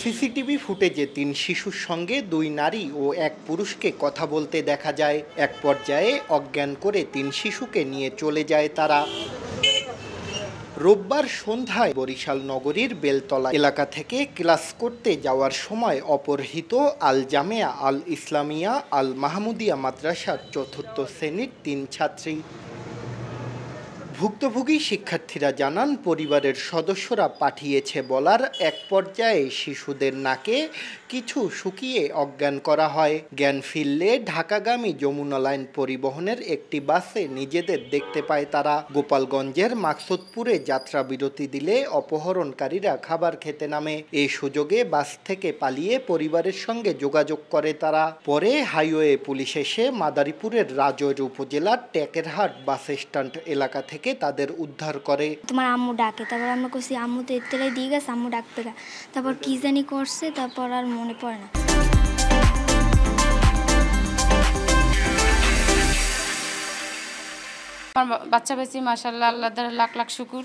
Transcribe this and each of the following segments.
CCTV ফুটেজে ৩ শিশুর সঙ্গে ২ নারী ও ১ পুরুষকে কথা বলতে দেখা যায়। এক পর্যায়ে অজ্ঞান করে ৩ শিশুকে নিয়ে চলে যায় তারা। রোববার সন্ধ্যায় বরিশাল নগরীর বেলতলা এলাকা থেকে ক্লাস করতে যাওয়ার সময় অপহৃত আল জামেয়া আল ইসলামিয়া আল মাহমুদিয়া মাদ্রাসার ৪র্থ শ্রেণীর ৩ ছাত্রী। ভুক্তভোগী শিক্ষার্থীরা জানান, পরিবারের সদস্যরা পাঠিয়েছে বলার এক পর্যায়ে শিশুদের নাকে কিছু শুকিয়ে অজ্ঞান করা হয়। জ্ঞান ফিরলে ঢাকাগামী যমুনা লাইন পরিবহনের একটি বাসে নিজেদের দেখতে পায় তারা। গোপালগঞ্জের মাকসুদপুরে যাত্রা বিরতি দিলে অপহরণকারীরা খাবার খেতে নামে। এই সুযোগে বাস থেকে পালিয়ে পরিবারের সঙ্গে যোগাযোগ করে তারা। পরে হাইওয়ে পুলিশ এসে মাদারীপুরের রাজৈর উপজেলার টেকেরহাট বাস স্ট্যান্ড এলাকা থেকে তাদের উদ্ধার করে। তোমার আম্মু ডাকে, তারপর আমরা কইছি আম্মু তো এতটাই দিয়ে গেছে, আম্মু ডাকতে গা, তারপর কি জানি করছে, তারপর আর মনে পড়ে না। আমার বাচ্চা বেশি মাশাআল্লাহ, আল্লাহ তাআলা লাখ লাখ শুকুর।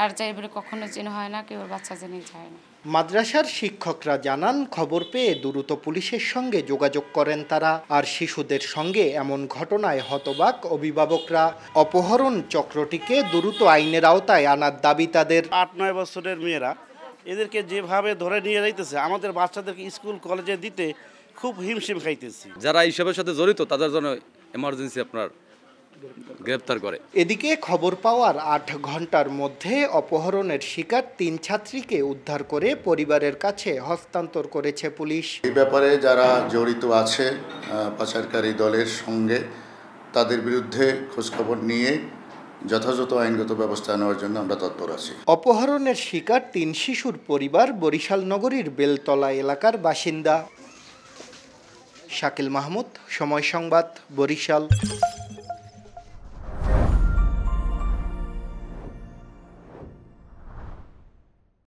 আর চাইবে কখনো চেন হয় না, কেউ বাচ্চা জেনে যায় না। মাদ্রাসার শিক্ষকরা জানান, খবর পেয়ে দ্রুত পুলিশের সঙ্গে যোগাযোগ করেন তারা। আর শিশুদের সঙ্গে এমন ঘটনায় হতবাক অভিভাবকরা। অপহরণ চক্রটিকে দ্রুত আইনের আওতায় আনার দাবি তাদের। ৮-৯ বছরের মেয়েরা এদেরকে যেভাবে ধরে নিয়ে যাইতেছে, আমাদের বাচ্চাদেরকে স্কুল কলেজে দিতে খুব হিমশিম খাইতেছি। যারা এইসবের সাথে জড়িত তাদের জন্য এমার্জেন্সি আপনার গ্রেপ্তার করে। এদিকে খবর পাওয়ার ৮ ঘন্টার মধ্যে অপহরণের শিকার ৩ ছাত্রীকে উদ্ধার করে পরিবারের কাছে হস্তান্তর করেছে পুলিশ। এই ব্যাপারে যারা জড়িত আছে পাচারকারী দলের সঙ্গে, তাদের বিরুদ্ধে খোঁজখবর নিয়ে যথাযথ আইনগত ব্যবস্থা নেওয়ার জন্য আমরা তৎপর আছি। অপহরণের শিকার ৩ শিশুর পরিবার বরিশাল নগরীর বেলতলা এলাকার বাসিন্দা। শাকিল মাহমুদ, সময় সংবাদ, বরিশাল।